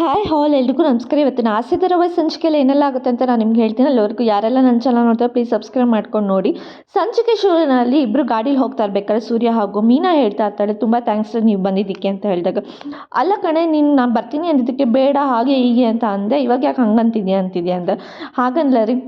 Hi ಹಾಲ್ ಎಲ್ರಿಗೂ ನಮಸ್ಕಾರ. ಇವತ್ತಿನ ಆಸೆ ಧಾರಾವಾಹಿ ಸಂಚಿಕೆಯಲ್ಲಿ ಏನೆಲ್ಲ ಆಗುತ್ತೆ ಅಂತ ನಾನು ನಿಮ್ಗೆ ಹೇಳ್ತೀನಿ. ಅಲ್ಲಿವರೆಗೂ ಯಾರೆಲ್ಲ ನನ್ನ ಚಾನಲ್ ನೋಡ್ತಾರೆ ಪ್ಲೀಸ್ ಸಬ್ಸ್ಕ್ರೈಬ್ ಮಾಡ್ಕೊಂಡು ನೋಡಿ. ಸಂಚಿಕೆ ಶುರುವಿನಲ್ಲಿ ಇಬ್ಬರು ಗಾಡೀಲಿ ಹೋಗ್ತಾ ಇರ್ಬೇಕಾದ್ರೆ ಸೂರ್ಯ ಹಾಗೂ ಮೀನಾ ಹೇಳ್ತಾ ಇರ್ತಾಳೆ, ತುಂಬ ಥ್ಯಾಂಕ್ಸ್ ನೀವು ಬಂದಿದ್ದಕ್ಕೆ ಅಂತ ಹೇಳಿದಾಗ, ಅಲ್ಲ ಕಣೆ ನೀನು ನಾನು ಬರ್ತೀನಿ ಅಂದಿದ್ದಕ್ಕೆ ಬೇಡ ಹಾಗೆ ಹೀಗೆ ಅಂತ ಅಂದೆ, ಇವಾಗ ಯಾಕೆ ಹಂಗಂತಿದ್ಯಾ ಅಂದ. ಹಾಗಂದ್ಲ ರೀ,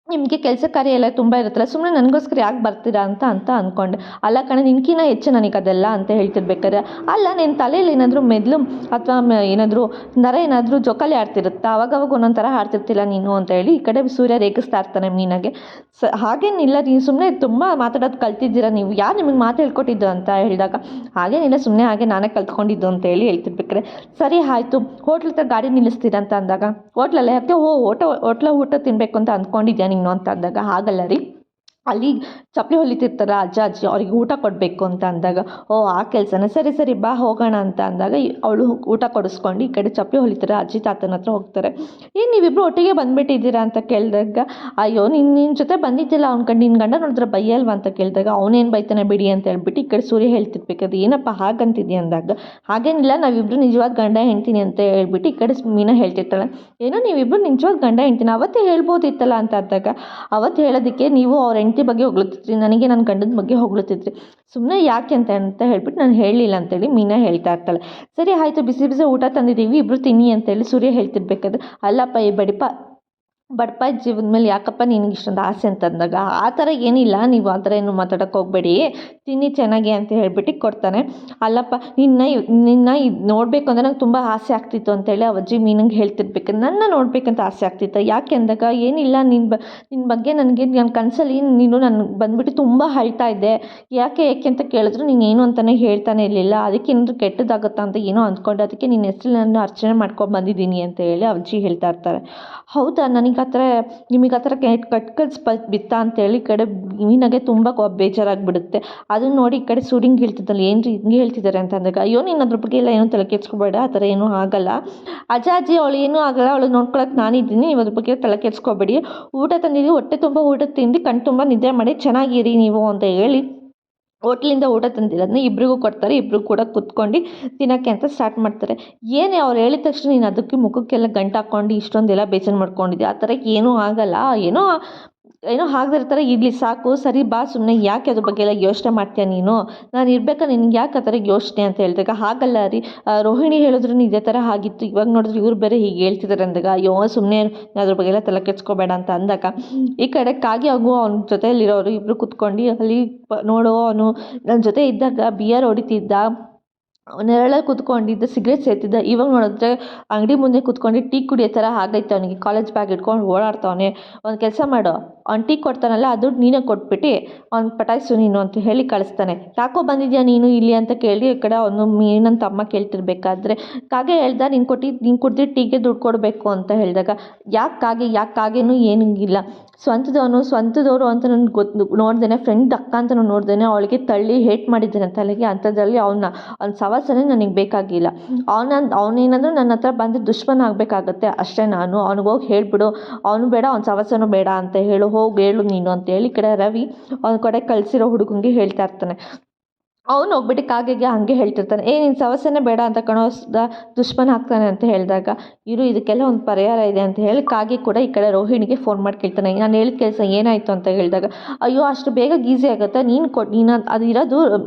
ನಿಮಗೆ ಕೆಲಸ ಕಾರ್ಯ ಎಲ್ಲ ತುಂಬ ಇರುತ್ತಲ್ಲ, ಸುಮ್ಮನೆ ನನಗೋಸ್ಕರ ಯಾಕೆ ಬರ್ತೀರಾ ಅಂತ ಅಂದ್ಕೊಂಡೆ. ಅಲ್ಲ ಕಣೆ ನಿನ್ಕಿನ್ನ ಹೆಚ್ಚು ನನಗೆ ಅದೆಲ್ಲ ಅಂತ ಹೇಳ್ತಿರ್ಬೇಕಾದ್ರೆ, ಅಲ್ಲ ನಿನ್ನ ತಲೆಯಲ್ಲಿ ಏನಾದರೂ ಮೆದ್ಲು ಅಥವಾ ಏನಾದರೂ ನರ ಏನಾದರೂ ಜೋಕಾಲಿ ಆಡ್ತಿರುತ್ತಾ, ಅವಾಗವಾಗ ಒಂದೊಂದು ಥರ ಆಡ್ತಿರ್ತಿಲ್ಲ ನೀನು ಅಂತ ಹೇಳಿ ಈ ಕಡೆ ಸೂರ್ಯ ರೇಗಿಸ್ತಾ ಇರ್ತಾನೆ ಮೀನಾಗೆ. ಹಾಗೇನಿಲ್ಲ, ನೀವು ಸುಮ್ಮನೆ ತುಂಬ ಮಾತಾಡೋದು ಕಲ್ತಿದ್ದೀರಾ, ನೀವು ಯಾರು ನಿಮಗೆ ಮಾತು ಹೇಳ್ಕೊಟ್ಟಿದ್ದು ಅಂತ ಹೇಳಿದಾಗ, ಹಾಗೇನಿಲ್ಲ ಸುಮ್ಮನೆ ಹಾಗೆ ನಾನೇ ಕಲ್ತ್ಕೊಂಡಿದ್ದು ಅಂತ ಹೇಳ್ತಿರ್ಬೇಕಾರೆ, ಸರಿ ಆಯಿತು ಹೋಟ್ಲ್ ಹತ್ರ ಗಾಡಿ ನಿಲ್ಲಿಸ್ತೀರಾ ಅಂತ ಅಂದಾಗ, ಹೋಟ್ಲಲ್ಲೇ ಯಾಕೆ ಊಟ ತಿನ್ನಬೇಕು ಅಂತ ಅಂದ್ಕೊಂಡಿದ್ಯಾ ನೀನು ಅಂತ ಅಂದಾಗ, ಹಾಗಲ್ಲ ರೀ ಅಲ್ಲಿ ಚಪ್ಪಲಿ ಹೊಲಿತಿರ್ತಾರೆ ಅಜ್ಜ ಅಜ್ಜಿ ಅವ್ರಿಗೆ ಊಟ ಕೊಡಬೇಕು ಅಂತ ಅಂದಾಗ, ಓ ಆ ಕೆಲಸನ ಸರಿ ಬಾ ಹೋಗೋಣ ಅಂತ ಅಂದಾಗ ಅವಳು ಊಟ ಕೊಡಿಸ್ಕೊಂಡು ಈ ಕಡೆ ಚಪ್ಪಲಿ ಹೊಲಿತಾರೆ ಅಜ್ಜಿ ತಾತನ ಹತ್ರ ಹೋಗ್ತಾರೆ. ಏನು ನೀವಿಬ್ಬರು ಒಟ್ಟಿಗೆ ಬಂದುಬಿಟ್ಟಿದ್ದೀರಾ ಅಂತ ಕೇಳಿದಾಗ, ಅಯ್ಯೋ ನಿನ್ನ ಜೊತೆ ಬಂದಿದ್ದಿಲ್ಲ ಅವ್ನ ನಿನ್ನ ಗಂಡ ನೋಡಿದ್ರೆ ಬೈಯಲ್ವಾ ಅಂತ ಕೇಳಿದಾಗ, ಅವನೇನು ಬೈತಾನೆ ಬಿಡಿ ಅಂತ ಹೇಳ್ಬಿಟ್ಟು ಈ ಕಡೆ ಸೂರ್ಯ ಹೇಳ್ತಿರ್ಬೇಕಾದ್ರೆ, ಏನಪ್ಪ ಹಾಗಂತಿದ್ಯಾ ಅಂದಾಗ, ಹಾಗೇನಿಲ್ಲ ನಾವಿಬ್ಬರು ನಿಜವಾದ ಗಂಡ ಹೆಂಡ್ತೀನಿ ಅಂತ ಹೇಳ್ಬಿಟ್ಟು ಈ ಕಡೆ ಮೀನಾ ಹೇಳ್ತಿರ್ತಾಳೆ. ಏನೋ ನೀವಿಬ್ಬರು ನಿಜವಾದ ಗಂಡ ಹೆಂಡ್ತೀನಿ ಅವತ್ತೇ ಹೇಳ್ಬೋದಿತ್ತಲ್ಲ ಅಂತ ಅಂದಾಗ, ಅವತ್ತು ಹೇಳೋದಕ್ಕೆ ನೀವು ಅವ್ರ ಹೆಂಡ್ತಿ ಬಗ್ಗೆ ಹೊಗಳುತ್ತಿದ್ರಿ, ನನಗೆ ನನ್ನ ಗಂಡನ ಬಗ್ಗೆ ಹೊಗಳುತ್ತಿದ್ರಿ, ಸುಮ್ಮನೆ ಯಾಕೆ ಅಂತ ಹೇಳ್ಬಿಟ್ಟು ನಾನು ಹೇಳಲಿಲ್ಲ ಅಂತೇಳಿ ಮೀನಾ ಹೇಳ್ತಾ ಇರ್ತಾಳೆ. ಸರಿ ಆಯಿತು ಬಿಸಿ ಬಿಸಿ ಊಟ ತಂದಿದ್ದೀವಿ ಇಬ್ಬರು ತಿನ್ನಿ ಅಂತೇಳಿ ಸೂರ್ಯ ಹೇಳ್ತಿರ್ಬೇಕಾದ್ರೆ, ಅಲ್ಲಪ್ಪ ಈ ಬಡಪಾಯಿ ಜೀವದ ಮೇಲೆ ಯಾಕಪ್ಪ ನಿನಗೆ ಇಷ್ಟೊಂದು ಆಸೆ ಅಂತ ಅಂದಾಗ, ಆ ಥರ ಏನಿಲ್ಲ ನೀವು ಆ ಥರ ಏನು ಮಾತಾಡೋಕ್ಕೆ ಹೋಗಬೇಡಿ, ತಿನ್ನಿ ಚೆನ್ನಾಗಿ ಅಂತ ಹೇಳ್ಬಿಟ್ಟು ಕೊಡ್ತಾನೆ. ಅಲ್ಲಪ್ಪ ನಿನ್ನ ಇದು ನೋಡಬೇಕು ಅಂದರೆ ನಂಗೆ ತುಂಬ ಆಸೆ ಆಗ್ತಿತ್ತು ಅಂತೇಳಿ ಅವಜ್ಜಿ ಮೀನಂಗೆ ಹೇಳ್ತಿರ್ಬೇಕು, ನನ್ನ ನೋಡಬೇಕಂತ ಆಸೆ ಆಗ್ತಿತ್ತು ಯಾಕೆ ಅಂದಾಗ, ಏನಿಲ್ಲ ನಿನ್ನ ಬಗ್ಗೆ ನನಗೆ ನನ್ನ ಕನಸಲ್ಲಿ ನೀನು ನನಗೆ ಬಂದುಬಿಟ್ಟು ತುಂಬ ಅಳ್ತಾ ಇದ್ದೆ, ಯಾಕೆ ಅಂತ ಕೇಳಿದ್ರು ನೀನು ಏನು ಅಂತಲೇ ಹೇಳ್ತಾನೆ ಇರಲಿಲ್ಲ, ಅದಕ್ಕೆ ಏನಾದರೂ ಕೆಟ್ಟದಾಗುತ್ತಾ ಅಂತ ಏನೋ ಅಂದ್ಕೊಂಡೆ, ಅದಕ್ಕೆ ನಿನ್ನ ಹೆಸರು ನಾನು ಅರ್ಚನೆ ಮಾಡ್ಕೊಂಡು ಬಂದಿದ್ದೀನಿ ಅಂತ ಹೇಳಿ ಅವಜ್ಜಿ ಹೇಳ್ತಾ ಇರ್ತಾರೆ. ಹೌದಾ ನನಗೆ ಆ ಥರ ನಿಮಗೆ ಆ ಥರ ಬಿತ್ತಾ ಅಂತೇಳಿ ಈ ಕಡೆ ಮೀನಾಗೆ ತುಂಬ ಬೇಜಾರಾಗಿಬಿಡುತ್ತೆ. ಅದನ್ನು ನೋಡಿ ಈ ಕಡೆ ಸೂರ್ಯಂಗೆ ಹೇಳ್ತಿದ್ದಲ್ಲ, ಏನು ರೀ ಹಿಂಗೆ ಹೇಳ್ತಿದ್ದಾರೆ ಅಂತ ಅಂದಾಗ, ಅಯ್ಯೋ ನೀನು ಅದ್ರ ಬಗ್ಗೆ ಎಲ್ಲ ಏನೂ ತಲೆ ಕೆಡ್ಸ್ಕೊಬೇಡ, ಆ ಥರ ಏನೂ ಆಗಲ್ಲ ಅಜ್ಜಿ ಅವಳು ಏನೂ ಆಗಲ್ಲ, ಅವಳು ನೋಡ್ಕೊಳಕ್ಕೆ ನಾನಿದ್ದೀನಿ, ನೀವು ಅದ್ರ ಬಗ್ಗೆ ತಲೆ ಕೆಡ್ಸ್ಕೊಬೇಡಿ, ಊಟ ತಂದಿದ್ದೀವಿ ಹೊಟ್ಟೆ ತುಂಬ ಊಟ ತಿಂದು ಕಣ್ಣು ತುಂಬ ನಿದ್ದೆ ಮಾಡಿ ಚೆನ್ನಾಗಿರಿ ನೀವು ಅಂತ ಹೇಳಿ ಹೋಟ್ಲಿಂದ ಊಟ ತಂದಿರೋದನ್ನ ಇಬ್ಬರಿಗೂ ಕೊಡ್ತಾರೆ. ಇಬ್ಬರು ಕೂಡ ಕುತ್ಕೊಂಡು ತಿನ್ನೋಕ್ಕೆ ಅಂತ ಸ್ಟಾರ್ಟ್ ಮಾಡ್ತಾರೆ. ಏನೇ ಅವ್ರು ಹೇಳಿದ ತಕ್ಷಣ ನೀನು ಅದಕ್ಕೆ ಮುಖಕ್ಕೆಲ್ಲ ಗಂಟು ಹಾಕ್ಕೊಂಡು ಇಷ್ಟೊಂದೆಲ್ಲ ಬೇಜಾರು ಮಾಡ್ಕೊಂಡಿದ್ದೆ, ಆ ಥರ ಏನೂ ಆಗಲ್ಲ, ಏನೋ ಹಾಗದಿರ್ತಾರೆ ಇರಲಿ ಸಾಕು, ಸರಿ ಬಾ ಸುಮ್ಮನೆ ಯಾಕೆ ಅದ್ರ ಬಗ್ಗೆ ಎಲ್ಲ ಯೋಚನೆ ಮಾಡ್ತೀಯ ನೀನು, ನಾನು ಇರ್ಬೇಕಾ ನಿನ್ಗೆ ಯಾಕೆ ಆ ಥರ ಯೋಚನೆ ಅಂತ ಹೇಳಿದಾಗ, ಹಾಗಲ್ಲ ರೀ ರೋಹಿಣಿ ಹೇಳಿದ್ರು ಇದೇ ಥರ ಆಗಿತ್ತು, ಇವಾಗ ನೋಡಿದ್ರೆ ಇವ್ರು ಬೇರೆ ಹೀಗೆ ಹೇಳ್ತಿದ್ದಾರೆ ಅಂದಾಗ, ಅಯ್ಯೋ ಸುಮ್ಮನೆ ಅದ್ರ ಬಗ್ಗೆ ಎಲ್ಲ ತಲೆ ಕೆಡ್ಸ್ಕೊಬೇಡ ಅಂತ ಅಂದಾಗ, ಈ ಕಡೆ ಕಾಗಿ ಹಾಗೂ ಅವ್ನ ಜೊತೆಯಲ್ಲಿರೋರು ಇಬ್ಬರು ಕುತ್ಕೊಂಡು ಅಲ್ಲಿ ನೋಡು ಅವನು ನನ್ನ ಜೊತೆ ಇದ್ದಾಗ ಬಿಯರ್ ಹೊಡಿತಿದ್ದ, ನೆರಳಲ್ಲಿ ಕೂತ್ಕೊಂಡಿದ್ದ ಸಿಗರೇಟ್ ಸೇರ್ತಿದ್ದ, ಇವಾಗ ನೋಡಿದ್ರೆ ಅಂಗಡಿ ಮುಂದೆ ಕೂತ್ಕೊಂಡು ಟೀ ಕುಡಿಯೋ ಥರ ಆಗೈತೆ ಅವನಿಗೆ, ಕಾಲೇಜ್ ಬ್ಯಾಗ್ ಇಟ್ಕೊಂಡು ಓಡಾಡ್ತಾವನೆ, ಒಂದು ಕೆಲಸ ಮಾಡು ಅವ್ನು ಟೀ ಕೊಡ್ತಾನಲ್ಲ ಅದು ನೀನೇ ಕೊಟ್ಬಿಟ್ಟು ಅವ್ನು ಪಟಾಯಿಸು ನೀನು ಅಂತ ಹೇಳಿ ಕಳಿಸ್ತಾನೆ. ಯಾಕೋ ಬಂದಿದ್ಯಾ ನೀನು ಇಲ್ಲಿ ಅಂತ ಕೇಳಿ ಈ ಕಡೆ ಅವನು ಮೀನಂತ ಅಮ್ಮ ಕೇಳ್ತಿರ್ಬೇಕಾದ್ರೆ, ಕಾಗೆ ಹೇಳ್ದ ನೀನು ಕುಡ್ದಿದ್ದು ಟೀಗೆ ದುಡ್ಡು ಕೊಡಬೇಕು ಅಂತ ಹೇಳಿದಾಗ, ಯಾಕಾಗೇನು ಏನಿಲ್ಲ, ಸ್ವಂತದವರು ಅಂತ ನನಗೆ ನೋಡ್ದೇನೆ, ಫ್ರೆಂಡ್ ಅಕ್ಕ ಅಂತ ನೋಡ್ದೇನೆ ಅವಳಿಗೆ ತಳ್ಳಿ ಹೇಟ್ ಮಾಡಿದ್ದೇನೆ ತಲೆಗೆ, ಅಂಥದ್ರಲ್ಲಿ ಅವ್ನ ಸವಾಸನೆ ನನಗೆ ಬೇಕಾಗಿಲ್ಲ, ಅವನೇನಾದರೂ ನನ್ನ ಹತ್ರ ಬಂದು ದುಶ್ಮನ ಆಗಬೇಕಾಗತ್ತೆ ಅಷ್ಟೇ, ನಾನು ಅವ್ನಿಗೆ ಹೋಗಿ ಹೇಳ್ಬಿಡು, ಅವನು ಬೇಡ ಅವ್ನ ಸವಾಸನೂ ಬೇಡ ಅಂತ ಹೋಗಿ ಹೇಳು ನೀನು ಅಂತೇಳಿ ಈ ಕಡೆ ರವಿ ಅವ್ನ ಕಡೆ ಕಳಿಸಿರೋ ಹುಡುಗಂಗೆ ಹೇಳ್ತಾ ಇರ್ತಾನೆ. ಅವನು ಹೋಗ್ಬಿಟ್ಟು ಕಾಗೆಗೆ ಹಾಗೆ ಹೇಳ್ತಿರ್ತಾನೆ, ನೀನು ಸವಸನೆ ಬೇಡ ಅಂತ ದುಶ್ಮನ ಆಗ್ತಾನೆ ಅಂತ ಹೇಳಿದಾಗ, ಇದಕ್ಕೆಲ್ಲ ಒಂದು ಪರಿಹಾರ ಇದೆ ಅಂತ ಹೇಳಿ ಕಾಗೆ ಕೂಡ ಈ ಕಡೆ ರೋಹಿಣಿಗೆ ಫೋನ್ ಮಾಡಿ ಕೇಳ್ತಾನೆ, ನಾನು ಹೇಳಿದ ಕೆಲಸ ಏನಾಯಿತು ಅಂತ ಹೇಳಿದಾಗ, ಅಯ್ಯೋ ಅಷ್ಟು ಬೇಗ ಈಸಿ ಆಗುತ್ತೆ, ನೀನು ಅದು ಇರೋದು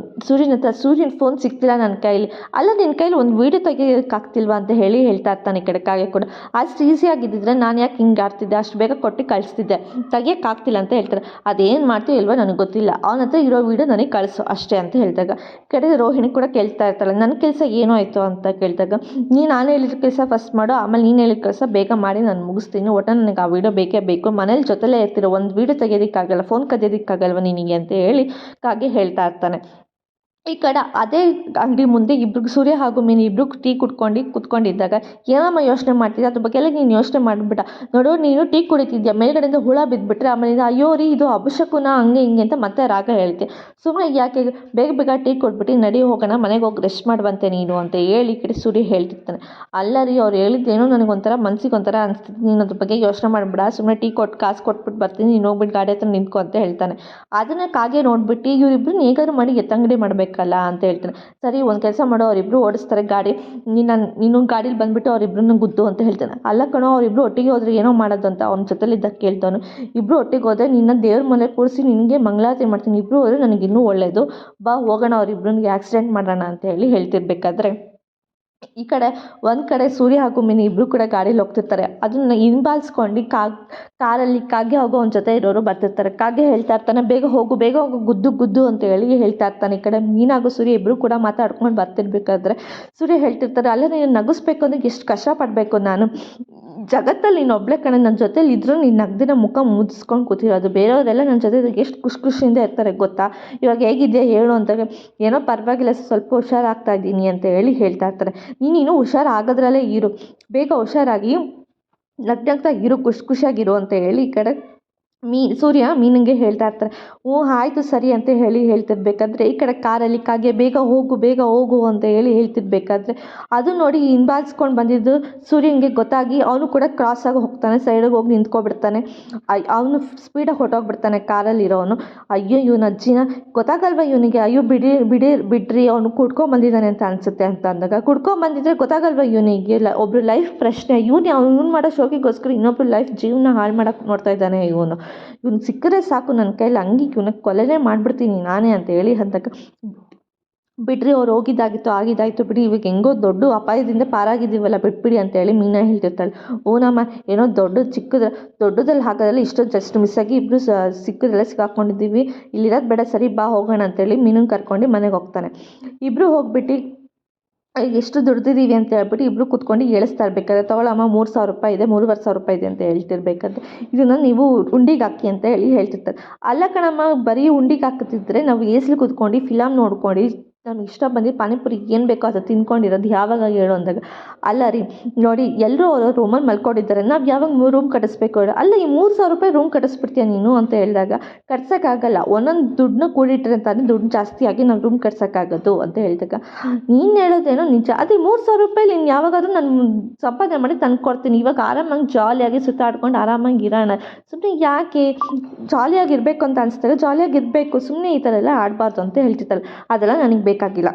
ಸೂರ್ಯನ ಫೋನ್ ಸಿಗ್ತಿಲ್ಲ ನನ್ನ ಕೈಲಿ, ಅಲ್ಲ ನಿನ್ನ ಕೈಲಿ ಒಂದು ವೀಡಿಯೋ ತೆಗಿಯೋಕ್ಕಾಗ್ತಿಲ್ವಾ ಅಂತ ಹೇಳ್ತಾ ಇರ್ತಾನೆ. ಈ ಕಡೆ ಕಾಗೆ ಕೂಡ ಅಷ್ಟು ಈಸಿಯಾಗಿದ್ದಿದ್ರೆ ನಾನು ಯಾಕೆ ಹಿಂಗೆ ಆಡ್ತಿದ್ದೆ, ಅಷ್ಟು ಬೇಗ ಕೊಟ್ಟು ಕಳಿಸ್ತಿದ್ದೆ, ತೆಗಿಯೋಕ್ಕಾಗ್ತಿಲ್ಲ ಅಂತ ಹೇಳ್ತಾರೆ. ಅದೇನು ಮಾಡ್ತೀವಿ ಇಲ್ವೋ ನನಗೆ ಗೊತ್ತಿಲ್ಲ, ಅವನ ಹತ್ರ ಇರೋ ವೀಡಿಯೋ ನನಗೆ ಕಳಿಸು ಅಷ್ಟೇ ಅಂತ ಹೇಳಿದಾಗ, ಕಡೆ ರೋಹಿಣಿ ಕೂಡ ಕೇಳ್ತಾ ಇರ್ತಾಳೆ, ನನ್ನ ಕೆಲಸ ಏನೋ ಆಯಿತು ಅಂತ ಕೇಳಿದಾಗ, ನಾನು ಹೇಳಿದ ಕೆಲಸ ಫಸ್ಟ್ ಮಾಡು, ಆಮೇಲೆ ನೀನು ಹೇಳಿದ ಕೆಲಸ ಬೇಗ ಮಾಡಿ ನಾನು ಮುಗಿಸ್ತೀನಿ, ಒಟ್ಟು ನನಗೆ ಆ ವೀಡಿಯೋ ಬೇಕೇ ಬೇಕು, ಮನೇಲಿ ಜೊತೆಲೇ ಇರ್ತೀರೋ, ಒಂದು ವೀಡಿಯೋ ತೆಗೆಯೋದಕ್ಕಾಗಲ್ಲ, ಫೋನ್ ಕದಿಯೋದಕ್ಕಾಗಲ್ವ ನಿನಗೆ ಅಂತ ಹೇಳಿ ಕಾಗೆ ಹೇಳ್ತಾ ಇರ್ತಾನೆ. ಈ ಕಡೆ ಅದೇ ಅಂಗಡಿ ಮುಂದೆ ಇಬ್ರಿಗೆ ಸೂರ್ಯ ಹಾಗೂ ಮೀನು ಇಬ್ಬರು ಟೀ ಕುತ್ಕೊಂಡಿದ್ದಾಗ, ಏನಮ್ಮ ಯೋಚನೆ ಮಾಡ್ತಿದ್ದೆ ಅದ್ರ ಬಗ್ಗೆ ಎಲ್ಲ ನೀನು ಯೋಚನೆ ಮಾಡಿಬಿಟ್ಟ, ನೋಡು ನೀನು ಟೀ ಕುಡಿತಿದ್ಯಾ, ಮೇಲ್ಗಡೆಯಿಂದ ಹುಳ ಬಿದ್ದುಬಿಟ್ರೆ ಆಮೇಲೆ ಅಯ್ಯೋ ರೀ ಇದು ಅಪಶಕುನ ಹಂಗೆ ಹಿಂಗೆ ಅಂತ ಮತ್ತೆ ರಾಗ ಹೇಳ್ತೆ, ಸುಮ್ಮನೆ ಯಾಕೆ ಬೇಗ ಟೀ ಕೊಟ್ಬಿಟ್ಟು ನಡಿ ಹೋಗೋಣ ಮನೆಗೆ ಹೋಗಿ ರೆಸ್ಟ್ ಮಾಡುವಂತೆ ನೀನು ಅಂತ ಹೇಳಿ ಈ ಕಡೆ ಸೂರ್ಯ ಹೇಳ್ತಿರ್ತಾನೆ. ಅಲ್ಲ ರೀ ಅವ್ರು ಹೇಳಿದ್ದೇನೋ ನನಗೊಂಥರ ಮನ್ಸಿಗೆ ಒಂಥರ ಅನಿಸ್ತಿತ್ತು, ನೀನು ಅದ್ರ ಬಗ್ಗೆ ಯೋಚನೆ ಮಾಡಿಬಿಡ, ಸುಮ್ಮನೆ ಟೀ ಕಾಸು ಕೊಟ್ಬಿಟ್ಟು ಬರ್ತೀನಿ, ನೀನು ಹೋಗ್ಬಿಟ್ಟು ಗಾಡಿ ಹತ್ರ ನಿಂತ್ಕೊ ಅಂತ ಹೇಳ್ತಾನೆ. ಅದನ್ನು ಕಾಗೆ ನೋಡ್ಬಿಟ್ಟು ಇವರಿಬ್ಬರು ಹೇಗಾದ್ರು ಮಾಡಿ ಎತ್ತಂಗಡಿ ಮಾಡಬೇಕು ಹೋಗ್ಬೇಕಲ್ಲ ಅಂತ ಹೇಳ್ತಾನೆ. ಸರಿ ಒಂದು ಕೆಲಸ ಮಾಡೋ, ಅವರಿಬ್ಬರು ಓಡಿಸ್ತಾರೆ ಗಾಡಿ, ನೀನು ಗಾಡೀಲಿ ಬಂದುಬಿಟ್ಟು ಅವರಿಬ್ಬರನ್ನ ಗುದ್ದು ಅಂತ ಹೇಳ್ತಾನೆ. ಅಲ್ಲ ಕಣೋ, ಅವರಿಬ್ಬರು ಒಟ್ಟಿಗೆ ಹೋದ್ರೆ ಏನೋ ಮಾಡೋದು ಅಂತ ಅವ್ನ ಜೊತೆಲಿದ್ದಾಗ ಕೇಳ್ತಾವನು. ಇಬ್ಬರು ಒಟ್ಟಿಗೆ ಹೋದರೆ ನಿನ್ನ ದೇವ್ರ ಮನೆ ಕೂರಿಸಿ ನಿನಗೆ ಮಂಗಳಾರತಿ ಮಾಡ್ತೀನಿ, ಇಬ್ಬರು ಹೋದರೆ ನನಗಿನ್ನೂ ಒಳ್ಳೆಯದು, ಬಾ ಹೋಗೋಣ ಅವರಿಬ್ಬರಿಗೆ ಆಕ್ಸಿಡೆಂಟ್ ಮಾಡೋಣ ಅಂತ ಹೇಳ್ತಿರ್ಬೇಕಾದ್ರೆ ಈ ಕಡೆ ಒಂದು ಕಡೆ ಸೂರ್ಯ ಹಾಗೂ ಮೀನು ಇಬ್ಬರು ಕೂಡ ಗಾಡೀಲಿ ಹೋಗ್ತಿರ್ತಾರೆ. ಅದನ್ನು ಹಿಂಬಾಲಿಸ್ಕೊಂಡು ಕಾರಲ್ಲಿ ಕಾಗೆ ಹೋಗೋ ಅವನ ಜೊತೆ ಇರೋರು ಬರ್ತಿರ್ತಾರೆ. ಕಾಗೆ ಹೇಳ್ತಾ ಇರ್ತಾನೆ, ಬೇಗ ಹೋಗು ಗುದ್ದು ಗುದ್ದು ಅಂತ ಹೇಳ್ತಾ ಇರ್ತಾನೆ. ಈ ಕಡೆ ಮೀನಾಗೂ ಸೂರ್ಯ ಇಬ್ಬರು ಕೂಡ ಮಾತಾಡ್ಕೊಂಡು ಬರ್ತಿರ್ಬೇಕಾದ್ರೆ ಸೂರ್ಯ ಹೇಳ್ತಿರ್ತಾರೆ, ಅಲ್ಲ ನೀನು ನಗಿಸ್ಬೇಕು ಅಂದರೆ ಎಷ್ಟು ಕಷ್ಟಪಡಬೇಕು ನಾನು, ಜಗತ್ತಲ್ಲಿ ನೀನು ಒಬ್ಳೆ ಕಣೆ, ನನ್ನ ಜೊತೆಲಿ ಇದ್ರೂ ನೀನು ನಗ್ದಿನ ಮುಖ ಮುಚ್ಚಿಸ್ಕೊಂಡು ಕೂತಿರೋದು, ಬೇರೆಯವರೆಲ್ಲ ನನ್ನ ಜೊತೆ ಎಷ್ಟು ಖುಷಿಯಿಂದ ಇರ್ತಾರೆ ಗೊತ್ತಾ, ಇವಾಗ ಹೇಗಿದೆಯಾ ಹೇಳು ಅಂತಾರೆ. ಏನೋ ಪರವಾಗಿಲ್ಲ, ಸ್ವಲ್ಪ ಹುಷಾರಾಗ್ತಾ ಇದ್ದೀನಿ ಅಂತ ಹೇಳ್ತಾ ಇರ್ತಾರೆ. ನೀನು ಹುಷಾರಾಗೋದ್ರಲ್ಲೇ ಇರು, ಬೇಗ ಹುಷಾರಾಗಿ ನಗ್ನಗ್ತಾ ಇರು, ಖುಷಿಯಾಗಿರು ಅಂತ ಈ ಕಡೆ ಸೂರ್ಯ ಮೀನಿಗೆ ಹೇಳ್ತಾ ಇರ್ತಾರೆ. ಓ ಆಯಿತು ಸರಿ ಅಂತ ಹೇಳ್ತಿರ್ಬೇಕಾದ್ರೆ ಈ ಕಡೆ ಕಾರಲ್ಲಿ ಕಾಗೆ ಬೇಗ ಹೋಗು ಅಂತ ಹೇಳ್ತಿರ್ಬೇಕಾದ್ರೆ ಅದು ನೋಡಿ ಹಿಂಬಾಲಿಸ್ಕೊಂಡು ಬಂದಿದ್ದು ಸೂರ್ಯನಿಗೆ ಗೊತ್ತಾಗಿ ಅವನು ಕೂಡ ಕ್ರಾಸಾಗಿ ಹೋಗ್ತಾನೆ, ಸೈಡಿಗೆ ಹೋಗಿ ನಿಂತ್ಕೊಬಿಡ್ತಾನೆ. ಅವನು ಸ್ಪೀಡಾಗಿ ಹೊಟ್ಟೋಗ್ಬಿಡ್ತಾನೆ ಕಾರಲ್ಲಿರೋನು. ಅಯ್ಯೋ ಇವನ ಅಜ್ಜಿನ ಗೊತ್ತಾಗಲ್ವ ಇವನಿಗೆ, ಅಯ್ಯೋ ಬಿಡ್ರಿ ಅವನು ಕುಡ್ಕೊಂಬಂದಿದ್ದಾನೆ ಅಂತ ಅನಿಸುತ್ತೆ ಅಂತ ಅಂದಾಗ, ಕುಡ್ಕೊಂಬಂದಿದ್ರೆ ಗೊತ್ತಾಗಲ್ವ ಇವನಿಗೆ ಒಬ್ರು ಲೈಫ್ ಪ್ರಶ್ನೆ, ಇವನು ಮಾಡೋ ಶೋಕಿಗೋಸ್ಕರ ಇನ್ನೊಬ್ರು ಲೈಫ್ ಜೀವನ ಹಾಳು ಮಾಡೋಕ್ಕೆ ನೋಡ್ತಾ ಇದ್ದಾನೆ ಇವನು ಸಿಕ್ಕರೆ ಸಾಕು, ನನ್ನ ಕೈಲಿ ಇವನಿಗೆ ಕೊಲೆನೇ ಮಾಡಿಬಿಡ್ತೀನಿ ನಾನೇ ಅಂತ ಅಂದಾಗ, ಬಿಡ್ರಿ ಅವ್ರು ಆಗಿದ್ದಾಯಿತು ಬಿಡಿ, ಇವಾಗ ಹೆಂಗೋ ದೊಡ್ಡ ಅಪಾಯದಿಂದ ಪಾರಾಗಿದ್ದೀವಲ್ಲ ಬಿಟ್ಬಿಡಿ ಅಂತ ಮೀನಾ ಹೇಳ್ತಿರ್ತಾಳೆ. ಓನಮ್ಮ ಏನೋ ದೊಡ್ಡದಲ್ಲಿ ಹಾಕೋದ್ರಲ್ಲಿ ಇಷ್ಟೊಂದು ಜಸ್ಟ್ ಮಿಸ್ಸಾಗಿ ಇಬ್ಬರು ಸಿಕ್ಕಿದ್ರೆಲ್ಲ ಸಿಕ್ಕಾಕೊಂಡಿದ್ದೀವಿ, ಇಲ್ಲಿರೋದು ಬೇಡ, ಸರಿ ಬಾ ಹೋಗೋಣ ಅಂತೇಳಿ ಮೀನನ್ನು ಕರ್ಕೊಂಡು ಮನೆಗೆ ಹೋಗ್ತಾನೆ. ಇಬ್ಬರು ಹೋಗ್ಬಿಟ್ಟು ಎಷ್ಟು ದುಡ್ದಿದ್ದೀವಿ ಅಂತ ಹೇಳ್ಬಿಟ್ಟು ಇಬ್ಬರು ಕೂತ್ಕೊಂಡು ಹೇಳಿಸ್ತಾ ಇರ್ಬೇಕಾದ್ರೆ, ತಗೊಳಮ್ಮ 3,000 ರೂಪಾಯಿ ಇದೆ, 3,500 ರೂಪಾಯಿ ಇದೆ ಅಂತ ಹೇಳ್ತಿರ್ಬೇಕಾದ್ರೆ, ಇದನ್ನು ನೀವು ಉಂಡಿಗೆ ಹಾಕಿ ಅಂತ ಹೇಳ್ತಿರ್ತಾರೆ. ಅಲ್ಲ ಕಣಮ್ಮ, ಬರೀ ಉಂಡಿಗೆ ಹಾಕ್ತಿದ್ರೆ ನಾವು ಎಸ್ಲಿ ಕೂತ್ಕೊಂಡು ಫಿಲಮ್ ನೋಡ್ಕೊಂಡು ನಮ್ಗೆ ಇಷ್ಟ ಬಂದು ಪಾನಿಪುರಿ ಏನು ಬೇಕೋ ಅದು ತಿನ್ಕೊಂಡಿರೋದು ಯಾವಾಗ ಹೇಳು ಅಂದಾಗ, ಅಲ್ಲ ರೀ ನೋಡಿ ಎಲ್ಲರೂ ಅವರು ರೂಮಲ್ಲಿ ಮಲ್ಕೊಂಡಿದ್ದಾರೆ, ನಾವು ಯಾವಾಗ ರೂಮ್ ಕಟ್ಟಿಸ್ಬೇಕು ಹೇಳು, ಅಲ್ಲ ಈ 3,000 ರೂಪಾಯಿ ರೂಮ್ ಕಟ್ಟಿಸ್ಬಿಡ್ತೀಯ ನೀನು ಅಂತ ಹೇಳಿದಾಗ, ಕಟ್ಸೋಕ್ಕಾಗಲ್ಲ, ಒಂದೊಂದು ದುಡ್ಡನ್ನ ಕೂಡಿಟ್ರೆ ಅಂತಾನೆ ದುಡ್ಡು ಜಾಸ್ತಿ ಆಗಿ ನಾವು ರೂಮ್ ಕಟ್ಸೋಕ್ಕಾಗೋದು ಅಂತ ಹೇಳಿದಾಗ, ನೀನು ಹೇಳೋದೇನೋ ನಿಜ, ಅದೇ 3,000 ರೂಪಾಯಿ ನೀನು ಯಾವಾಗಾದ್ರೂ ನಾನು ಸಂಪಾದನೆ ಮಾಡಿ ತಂದು ಕೊಡ್ತೀನಿ, ಇವಾಗ ಆರಾಮಾಗಿ ಜಾಲಿಯಾಗಿ ಸುತ್ತಾಡ್ಕೊಂಡು ಆರಾಮಾಗಿ ಇರೋಣ, ಸುಮ್ಮನೆ ಯಾಕೆ ಜಾಲಿಯಾಗಿರಬೇಕು ಅಂತ ಅನಿಸ್ತಾರೆ, ಜಾಲಿಯಾಗಿರಬೇಕು, ಸುಮ್ಮನೆ ಈ ಥರ ಎಲ್ಲ ಆಡಬಾರ್ದು ಅಂತ ಹೇಳ್ತಿರ್ತಾರೆ. ಅದೆಲ್ಲ ನನಗೆ ಬೇಕಾಗಿಲ್ಲ,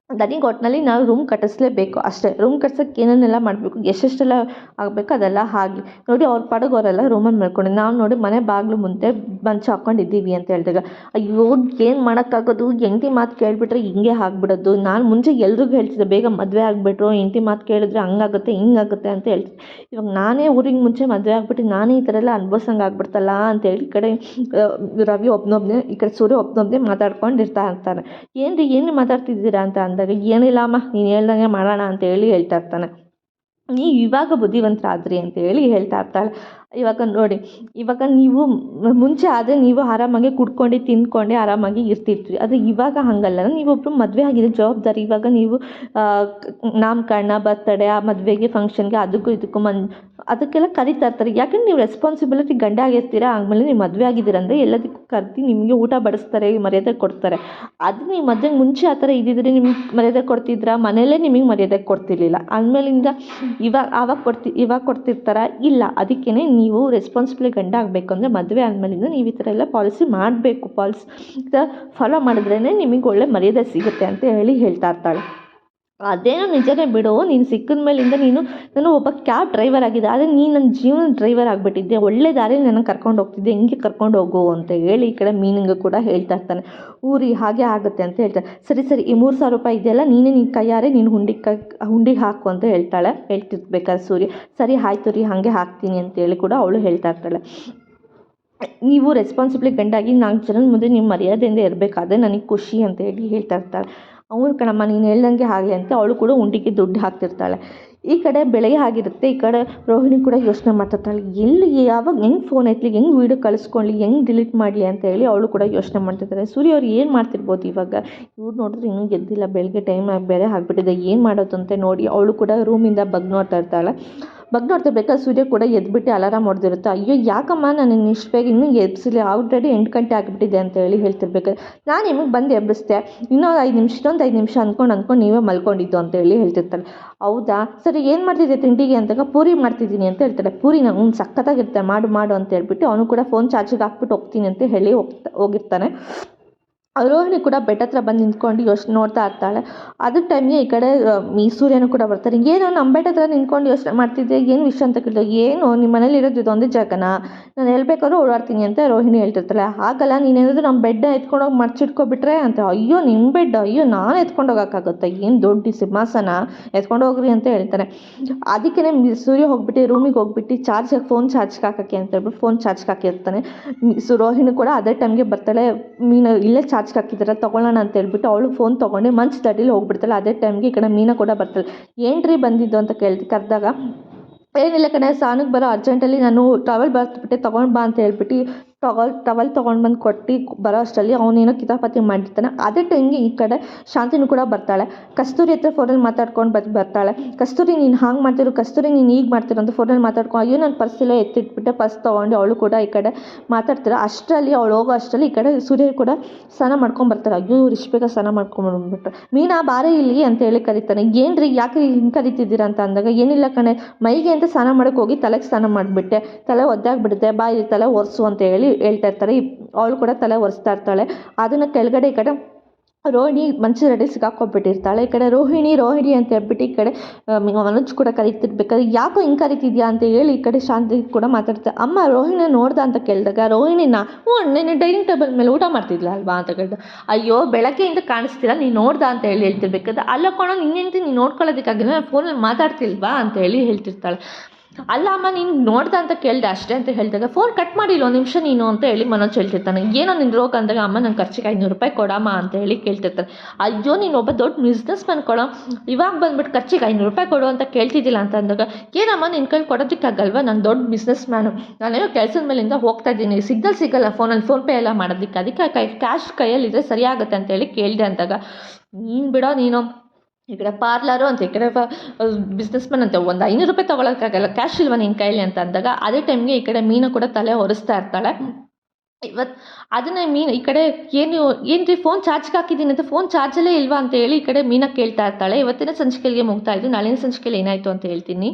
ನನಗೆ ಒಟ್ಟಿನಲ್ಲಿ ನಾವು ರೂಮ್ ಕಟ್ಟಿಸ್ಲೇಬೇಕು ಅಷ್ಟೇ, ರೂಮ್ ಕಟ್ಸೋಕ್ಕೆ ಏನೇನೆಲ್ಲ ಮಾಡಬೇಕು, ಎಷ್ಟೆಷ್ಟೆಲ್ಲ ಆಗಬೇಕು ಅದೆಲ್ಲ ಹಾಗೆ ನೋಡಿ, ಅವ್ರ ಪಾಡಿಗೆ ಅವರೆಲ್ಲ ರೂಮಲ್ಲಿ ಮಲ್ಕೊಂಡು, ನಾವು ನೋಡಿ ಮನೆ ಬಾಗಿಲು ಮುಂದೆ ಮಂಚ ಹಾಕ್ಕೊಂಡಿದ್ದೀವಿ ಅಂತ ಹೇಳಿದಾಗ, ಅಯ್ಯೋ ಏನು ಮಾಡೋಕ್ಕಾಗೋದು, ಹೆಂಡತಿ ಮಾತು ಕೇಳಿಬಿಟ್ರೆ ಹಿಂಗೆ ಆಗ್ಬಿಡೋದು, ನಾನು ಮುಂಚೆ ಎಲ್ರಿಗೂ ಹೇಳ್ತಿದ್ದೆ ಬೇಗ ಮದುವೆ ಆಗಿಬಿಟ್ರು, ಹೆಂಡತಿ ಮಾತು ಕೇಳಿದ್ರೆ ಹಂಗಾಗುತ್ತೆ ಹಿಂಗಾಗುತ್ತೆ ಅಂತ ಹೇಳ್ತಿದ್ದೆ, ಇವಾಗ ನಾನೇ ಊರಿಗೆ ಮುಂಚೆ ಮದುವೆ ಆಗಿಬಿಟ್ಟು ನಾನೇ ಈ ಥರ ಎಲ್ಲ ಅನ್ಭವಿಸಂಗೆ ಆಗ್ಬಿಡ್ತಲ್ಲ ಅಂತೇಳಿ ಈ ಕಡೆ ರವಿ ಒಬ್ಬನೊಬ್ಬನೇ, ಈ ಕಡೆ ಸೂರ್ಯ ಒಬ್ಬನೊಬ್ಬನೇ ಮಾತಾಡ್ಕೊಂಡು ಇರ್ತಾನೆ. ಏನು ಮಾತಾಡ್ತಿದ್ದೀರಾ ಅಂತ ಅಂದಾಗ, ಏನಿಲ್ಲ ಅಮ್ಮ ನೀನು ಹೇಳ್ದಂಗೆ ಮಾಡೋಣ ಅಂತ ಹೇಳ್ತಾ ಇರ್ತಾನೆ. ಇವಾಗ ಬುದ್ಧಿವಂತರಾದ್ರಿ ಅಂತ ಹೇಳ್ತಾ ಇರ್ತಾಳೆ. ಇವಾಗ ನೋಡಿ, ಇವಾಗ ನೀವು ಮುಂಚೆ ಆದರೆ ನೀವು ಆರಾಮಾಗಿ ಕುಡ್ಕೊಂಡು ತಿಂದ್ಕೊಂಡು ಆರಾಮಾಗಿ ಇರ್ತಿದ್ರಿ, ಅದು ಇವಾಗ ಹಾಗಲ್ಲ, ನೀವೊಬ್ಬರು ಮದುವೆ ಆಗಿದೆ ಜವಾಬ್ದಾರಿ, ಇವಾಗ ನೀವು ನಾಮಕರಣ ಬರ್ತಡೇ ಆ ಮದುವೆಗೆ ಫಂಕ್ಷನ್ಗೆ ಅದಕ್ಕೂ ಇದಕ್ಕೂ ಅದಕ್ಕೆಲ್ಲ ಕರಿತಾ ಇರ್ತಾರೆ, ಯಾಕಂದ್ರೆ ನೀವು ರೆಸ್ಪಾನ್ಸಿಬಿಲಿಟಿ ಗಂಡ ಆಗಿರ್ತೀರ, ಆಮೇಲೆ ನೀವು ಮದುವೆ ಆಗಿದ್ದೀರ ಅಂದರೆ ಎಲ್ಲದಕ್ಕೂ ಕರೆದು ನಿಮಗೆ ಊಟ ಬಡಿಸ್ತಾರೆ, ಮರ್ಯಾದೆ ಕೊಡ್ತಾರೆ. ಅದು ನೀವು ಮದುವೆಗೆ ಮುಂಚೆ ಆ ಥರ ಇದ್ದಿದ್ರೆ ನಿಮ್ಗೆ ಮರ್ಯಾದೆ ಕೊಡ್ತಿದ್ರ, ಮನೆಯಲ್ಲೇ ನಿಮಗೆ ಮರ್ಯಾದೆ ಕೊಡ್ತಿರ್ಲಿಲ್ಲ, ಆಮೇಲಿಂದ ಇವಾಗ ಕೊಡ್ತಿರ್ತಾರ ಇಲ್ಲ, ಅದಕ್ಕೇ ನೀವು ರೆಸ್ಪಾನ್ಸಿಬಲ್ ಗಂಡ ಆಗಬೇಕು ಅಂದರೆ ಮದುವೆ ಆದಮೇಲಿಂದ ನೀವು ಈ ಥರ ಎಲ್ಲ ಪಾಲಿಸಿ ಮಾಡಬೇಕು, ಫಾಲೋ ಮಾಡಿದ್ರೇ ನಿಮಗೆ ಒಳ್ಳೆ ಮರ್ಯಾದೆ ಸಿಗುತ್ತೆ ಅಂತ ಹೇಳ್ತಾ ಇರ್ತಾಳೆ. ಅದೇನೋ ನಿಜನೇ ಬಿಡು, ನೀನು ಸಿಕ್ಕಿದ ಮೇಲಿಂದ ನಾನು ಒಬ್ಬ ಕ್ಯಾಬ್ ಡ್ರೈವರ್ ಆಗಿದೆ, ಆದರೆ ನೀನು ನನ್ನ ಜೀವನದ ಡ್ರೈವರ್ ಆಗಿಬಿಟ್ಟಿದ್ದೆ, ಒಳ್ಳೆ ದಾರಿ ನನಗೆ ಕರ್ಕೊಂಡು ಹೋಗ್ತಿದ್ದೆ, ಹಿಂಗೆ ಕರ್ಕೊಂಡು ಹೋಗು ಅಂತ ಈ ಕಡೆ ಮೀನಿಂಗ್ ಕೂಡ ಹೇಳ್ತಾ ಇರ್ತಾನೆ. ಊರಿ ಹಾಗೆ ಆಗುತ್ತೆ ಅಂತ ಹೇಳ್ತಾರೆ. ಸರಿ ಈ 3,000 ರೂಪಾಯಿ ಇದೆಯಲ್ಲ ನೀನು ಕೈಯಾರೆ ನೀನು ಹುಂಡಿಗೆ ಹಾಕು ಅಂತ ಹೇಳ್ತಿರ್ಬೇಕಾದ್ರೆ ಸೂರ್ಯ, ಸರಿ ಆಯ್ತು ರೀ ಹಾಗೆ ಹಾಕ್ತೀನಿ ಅಂತೇಳಿ ಕೂಡ ಅವಳು ಹೇಳ್ತಾ ಇರ್ತಾಳೆ. ನೀವು ರೆಸ್ಪಾನ್ಸಿಬಿಲಿ ಗಂಡಾಗಿ 4 ಜನದ ಮುಂದೆ ನೀವು ಮರ್ಯಾದೆಯಿಂದ ಇರಬೇಕಾದ್ರೆ ನನಗೆ ಖುಷಿ ಅಂತ ಹೇಳ್ತಾ ಇರ್ತಾಳೆ. ಅವಳು ಕಣಮ್ಮ ನೀನು ಹೇಳ್ದಂಗೆ ಹಾಗೆ ಅಂತ ಅವಳು ಕೂಡ ಉಂಡಿಗೆ ದುಡ್ಡು ಹಾಕ್ತಿರ್ತಾಳೆ. ಈ ಕಡೆ ಬೆಳಗ್ಗೆ ಆಗಿರುತ್ತೆ, ಈ ಕಡೆ ರೋಹಿಣಿ ಕೂಡ ಯೋಚನೆ ಮಾಡ್ತಿರ್ತಾಳೆ, ಎಲ್ಲಿ ಯಾವಾಗ ಹೆಂಗೆ ಫೋನ್ ಐತ್ಲಿ, ಹೆಂಗೆ ವೀಡಿಯೋ ಕಳಿಸ್ಕೊಳ್ಳಿ, ಹೆಂಗೆ ಡಿಲೀಟ್ ಮಾಡಲಿ ಅಂತ ಅವಳು ಕೂಡ ಯೋಚನೆ ಮಾಡ್ತಿರ್ತಾರೆ. ಸೂರ್ಯ ಅವ್ರು ಏನು ಮಾಡ್ತಿರ್ಬೋದು ಇವಾಗ, ಇವ್ರು ನೋಡಿದ್ರೆ ಇನ್ನೂ ಗೆದ್ದಿಲ್ಲ, ಬೆಳಗ್ಗೆ ಟೈಮ್ ಬೇರೆ ಆಗಿಬಿಟ್ಟಿದೆ, ಏನು ಮಾಡೋದು ಅಂತ ನೋಡಿ ಅವಳು ಕೂಡ ರೂಮಿಂದ ನೋಡ್ತಾ ಇರ್ತಾಳೆ. ನೋಡ್ತಿರ್ಬೇಕಾದ್ರೆ ಸೂರ್ಯ ಕೂಡ ಎದ್ಬಿಟ್ಟು ಅಲಾರಾಮ್ ಹೊಡೆದಿರುತ್ತೆ. ಅಯ್ಯೋ ಯಾಕಮ್ಮ ನಾನು ಇಷ್ಟು ಬೇಗ ಇನ್ನೂ ಎಬ್ಸಿಲ್ಲ, ಆಲ್ರೆಡಿ 8 ಗಂಟೆ ಆಗಿಬಿಟ್ಟಿದೆ ಅಂತ ಹೇಳ್ತಿರ್ಬೇಕಾದ್ರೆ, ನಾನು ನಿಮಗೆ ಬಂದು ಎಬ್ಬಿಸ್ದೆ, ಇನ್ನೊಂದು 5 ನಿಮಿಷ ಅಂದ್ಕೊಂಡು ನೀವೇ ಮಲ್ಕೊಂಡಿದ್ದು ಅಂತ ಹೇಳ್ತಿರ್ತಾಳೆ. ಹೌದಾ ಸರಿ ಏನು ಮಾಡ್ತಿದ್ದೆ ತಿಂಡಿಗೆ ಅಂದಾಗ, ಪೂರಿ ಮಾಡ್ತಿದ್ದೀನಿ ಅಂತ ಹೇಳ್ತಾಳೆ. ಪೂರಿನ ಸಖತ್ತಾಗಿರ್ತಾರೆ ಮಾಡು ಅಂತ ಹೇಳ್ಬಿಟ್ಟು ಅವನು ಕೂಡ ಫೋನ್ ಚಾರ್ಜಿಗೆ ಹಾಕ್ಬಿಟ್ಟು ಹೋಗ್ತೀನಿ ಅಂತ ಹೋಗಿರ್ತಾನೆ. ರೋಹಿಣಿ ಕೂಡ ಬೆಟ್ಟ ಹತ್ರ ಬಂದು ನಿಂತ್ಕೊಂಡು ಯೋಚನೆ ನೋಡ್ತಾ ಇರ್ತಾಳೆ. ಅದ್ರ ಟೈಮ್ಗೆ ಈ ಕಡೆ ಈ ಸೂರ್ಯನೂ ಕೂಡ ಬರ್ತಾರೆ. ಏನೋ ನಮ್ಮ ಬೆಟ್ಟ ಹತ್ರ ನಿಂತ್ಕೊಂಡು ಯೋಚನೆ ಮಾಡ್ತಿದ್ದೆ, ಏನು ವಿಷಯ ಅಂತ ಕೇಳಿದೆ. ಏನು ನಿಮ್ಮ ಮನೇಲಿ ಇರೋದು ಇದೊಂದೇ ಜಾಗನಾ, ನಾನು ಹೇಳ್ಬೇಕಾದ್ರೂ ಓಡಾಡ್ತೀನಿ ಅಂತ ರೋಹಿಣಿ ಹೇಳ್ತಿರ್ತಾಳೆ. ಹಾಗಲ್ಲ, ನೀನೇನಾದರೂ ನಮ್ಮ ಬೆಡ್ನ ಎತ್ಕೊಂಡೋಗಿ ಮರ್ಚಿಟ್ಕೊಬಿಟ್ರೆ ಅಂತ. ಅಯ್ಯೋ ನಿಮ್ಮ ಬೆಡ್, ಅಯ್ಯೋ ನಾನು ಎತ್ಕೊಂಡು ಹೋಗೋಕ್ಕಾಗುತ್ತಾ, ಏನು ದೊಡ್ಡ ಸಿಂಹಾಸನ, ಎತ್ಕೊಂಡು ಹೋಗ್ರಿ ಅಂತ ಹೇಳ್ತಾನೆ. ಅದಕ್ಕೇ ಸೂರ್ಯ ಹೋಗ್ಬಿಟ್ಟು ರೂಮಿಗೆ ಹೋಗ್ಬಿಟ್ಟು ಫೋನ್ ಚಾರ್ಜ್ಗೆ ಹಾಕೋಕ್ಕೆ ಅಂತ ಹೇಳ್ಬಿಟ್ಟು ಫೋನ್ ಚಾರ್ಜ್ಗೆ ಹಾಕಿರ್ತಾನೆ. ರೋಹಿಣಿ ಕೂಡ ಅದೇ ಟೈಮ್ಗೆ ಬರ್ತಾಳೆ. ಮೀನು ಇಲ್ಲೇ ಚಾರ್ಜ್ಗೆ ಹಾಕಿದ್ದಾರೆ ತಗೊಳ್ಳೋಣ ಅಂತ ಹೇಳ್ಬಿಟ್ಟು ಅವಳು ಫೋನ್ ತೊಗೊಂಡು ಮಂಚ್ ತಟ್ಟಿಲಿ ಹೋಗ್ಬಿಡ್ತಾಳೆ. ಅದೇ ಟೈಮ್ಗೆ ಈ ಕಡೆ ಮೀನಾ ಕೂಡ ಬರ್ತಾಳೆ. ಏನ್ರಿ ಬಂದಿದ್ದು ಅಂತ ಕರೆದಾಗ, ಏನಿಲ್ಲ ಕಣೆ, ಸ್ನಾನಕ್ಕೆ ಬರೋ ಅರ್ಜೆಂಟಲ್ಲಿ ನಾನು ಟವಲ್ ಬರ್ತ್ಬಿಟ್ಟೆ, ತೊಗೊಂಡು ಬಾ ಅಂತ ಹೇಳ್ಬಿಟ್ಟು ಟವಲ್ ತೊಗೊಂಡು ಬಂದು ಕೊಟ್ಟು ಬರೋ ಅಷ್ಟರಲ್ಲಿ ಅವನೇನೋ ಕಿತಾಪತಿ ಮಾಡಿರ್ತಾನೆ. ಅದೇ ಟೈಮ್ಗೆ ಈ ಕಡೆ ಶಾಂತಿನೂ ಕೂಡ ಬರ್ತಾಳೆ. ಕಸ್ತೂರಿ ಹತ್ರ ಫೋನಲ್ಲಿ ಮಾತಾಡ್ಕೊಂಡು ಬರ್ತಾಳೆ. ಕಸ್ತೂರಿ ನೀನು ಹಾಗೆ ಮಾಡ್ತಿರು, ಕಸ್ತೂರಿ ನೀನು ಈಗ ಮಾಡ್ತಿರೋ ಅಂತ ಫೋನಲ್ಲಿ ಮಾತಾಡ್ಕೊಂಡು, ಅಯ್ಯೋ ನಾನು ಪರ್ಸೆಲ್ಲ ಎತ್ತಿಟ್ಬಿಟ್ಟೆ, ಪರ್ಸ್ ತೊಗೊಂಡು ಅವಳು ಕೂಡ ಈ ಕಡೆ ಮಾತಾಡ್ತಾರೆ. ಅಷ್ಟರಲ್ಲಿ ಅವಳು ಹೋಗೋ ಅಷ್ಟರಲ್ಲಿ ಈ ಕಡೆ ಸೂರ್ಯ ಕೂಡ ಸ್ನಾನ ಮಾಡ್ಕೊಂಡು ಬರ್ತಾರೆ. ಅಯ್ಯೋ ರಿಷ್ ಸ್ನಾನ ಮಾಡ್ಕೊಂಡ್ಬಿಟ್ರೆ, ಮೀನಾ ಬಾರೇ ಇಲ್ಲಿ ಅಂತ ಹೇಳಿ ಕರೀತಾನೆ. ಏನ್ರಿ ಯಾಕೆ ಹಿಂಗೆ ಕರಿತಿದ್ದೀರಾ ಅಂತ ಅಂದಾಗ, ಏನಿಲ್ಲ ಕಣೆ, ಮೈಗೆ ಅಂತ ಸ್ನಾನ ಮಾಡೋಕ್ಕೆ ಹೋಗಿ ತಲೆಗೆ ಸ್ನಾನ ಮಾಡಿಬಿಟ್ಟೆ, ತಲೆ ಒದ್ದಾಗ್ಬಿಡುತ್ತೆ, ಬಾ ಇಲ್ಲಿ ತಲೆ ಒರೆಸು ಅಂತ ಹೇಳ್ತಾ ಇರ್ತಾರೆ. ಅವಳು ಕೂಡ ತಲೆ ಒರೆಸ್ತಾ ಇರ್ತಾಳೆ. ಅದನ್ನು ಕೆಳಗಡೆ ಈ ಕಡೆ ರೋಹಿಣಿ ಮಂಚದಲ್ಲಿ ಸಿಕ್ಕಾಕೊಂಡ್ಬಿಟ್ಟಿರ್ತಾಳೆ. ಈ ಕಡೆ ರೋಹಿಣಿ ಅಂತ ಹೇಳ್ಬಿಟ್ಟು ಈ ಕಡೆ ಮನೋಜ್ ಕೂಡ ಕರೀತಿರ್ಬೇಕಾದ್ರೆ, ಯಾಕೋ ಹಿಂಗೆ ಕರಿತಿದ್ಯಾ ಅಂತ ಹೇಳಿ ಈ ಕಡೆ ಶಾಂತಿ ಕೂಡ ಮಾತಾಡ್ತಾರೆ. ಅಮ್ಮ ರೋಹಿಣಿನ ನೋಡ್ದ ಅಂತ ಕೇಳಿದಾಗ, ರೋಹಿಣಿನ ನೀನು ಡೈನಿಂಗ್ ಟೇಬಲ್ ಮೇಲೆ ಊಟ ಮಾಡ್ತಿದ್ಲ ಅಲ್ವಾ ಅಂತ ಕೇಳಿದ. ಅಯ್ಯೋ ಬೆಳಗ್ಗೆಯಿಂದ ಕಾಣಿಸ್ತಿಲ್ಲ, ನೀನು ನೋಡ್ದ ಅಂತ ಹೇಳ್ತಿರ್ಬೇಕಾದ್ರೆ, ಅಲ್ಲ ಕೊಡೋ ನಿನ್ನೆಂತ ನೀನು ನೋಡ್ಕೊಳ್ಳೋದಕ್ಕಾಗಿಲ್ಲ, ನಾನು ಫೋನಲ್ಲಿ ಮಾತಾಡ್ತಿಲ್ವಾ ಅಂತ ಹೇಳ್ತಿರ್ತಾಳೆ. ಅಲ್ಲ ಅಮ್ಮ ನೀನು ನೋಡ್ದ ಅಂತ ಕೇಳಿದೆ ಅಷ್ಟೇ ಅಂತ ಹೇಳಿದಾಗ, ಫೋನ್ ಕಟ್ ಮಾಡಿಲ್ಲ ಒಂದು ನಿಮಿಷ ನೀನು ಅಂತ ಹೇಳಿ ಮನೋಜ್ ಹೇಳ್ತಿರ್ತಾನೆ. ಏನೋ ನಿನ್ನ ರೋಗ ಅಂದಾಗ, ಅಮ್ಮ ನನ್ನ ಖರ್ಚಿಗೆ 500 ರೂಪಾಯಿ ಕೊಡಮ್ಮ ಅಂತ ಹೇಳಿ ಕೇಳ್ತಿರ್ತಾರೆ. ಅಯ್ಯೋ ನೀನು ಒಬ್ಬ ದೊಡ್ಡ ಬಿಸ್ನೆಸ್ ಮ್ಯಾನ್ ಕೊಡೋ, ಇವಾಗ ಬಂದ್ಬಿಟ್ಟು ಖರ್ಚಿಗೆ 500 ರೂಪಾಯಿ ಕೊಡು ಅಂತ ಕೇಳ್ತಿದ್ದಿಲ್ಲ ಅಂತ ಅಂದಾಗ, ಏನಮ್ಮ ನಿನ್ನ ಕೈಲಿ ಕೊಡೋದಕ್ಕಾಗಲ್ವಾ, ನಾನು ದೊಡ್ಡ ಬಿಸ್ನೆಸ್ ಮ್ಯಾನು, ನಾನೇನೋ ಕೆಲಸದ ಮೇಲಿಂದ ಹೋಗ್ತಾ ಇದ್ದೀನಿ, ಸಿಗ್ನಲ್ ಸಿಗಲ್ಲ ಫೋನಲ್ಲಿ ಫೋನ್ಪೇ ಎಲ್ಲ ಮಾಡೋದಕ್ಕೆ, ಅದಕ್ಕೆ ಕ್ಯಾಶ್ ಕೈಯಲ್ಲಿದ್ದರೆ ಸರಿಯಾಗುತ್ತೆ ಅಂತೇಳಿ ಕೇಳಿದೆ ಅಂದಾಗ, ನೀನು ಬಿಡೋ ನೀನು ಈ ಕಡೆ ಪಾರ್ಲರು ಅಂತ, ಈ ಕಡೆ ಬಿಸ್ನೆಸ್ ಮ್ಯಾನ್ ಅಂತ, ಒಂದು 500 ರೂಪಾಯಿ ತೊಗೊಳಕ್ಕಾಗಲ್ಲ, ಕ್ಯಾಶ್ ಇಲ್ವಾ ನಿನ್ನ ಕೈಲಿ ಅಂತ ಅಂದಾಗ, ಅದೇ ಟೈಮ್ಗೆ ಈ ಕಡೆ ಮೀನು ಕೂಡ ತಲೆ ಒರೆಸ್ತಾ ಇರ್ತಾಳೆ. ಅದನ್ನೇ ಮೀನು ಈ ಕಡೆ ಏನ್ರಿ ಫೋನ್ ಚಾರ್ಜ್ಗೆ ಹಾಕಿದ್ದೀನಿ ಅಂತ, ಫೋನ್ ಚಾರ್ಜಲ್ಲೇ ಇಲ್ವಾ ಅಂತ ಹೇಳಿ ಈ ಕಡೆ ಮೀನ ಕೇಳ್ತಾ ಇರ್ತಾಳೆ. ಇವತ್ತಿನ ಸಂಚಿಕೆಗೆ ಮುಗ್ತಾ ಇದ್ದು, ನಾಳಿನ ಸಂಚಿಕೆಯಲ್ಲಿ ಏನಾಯಿತು ಅಂತ ಹೇಳ್ತೀನಿ.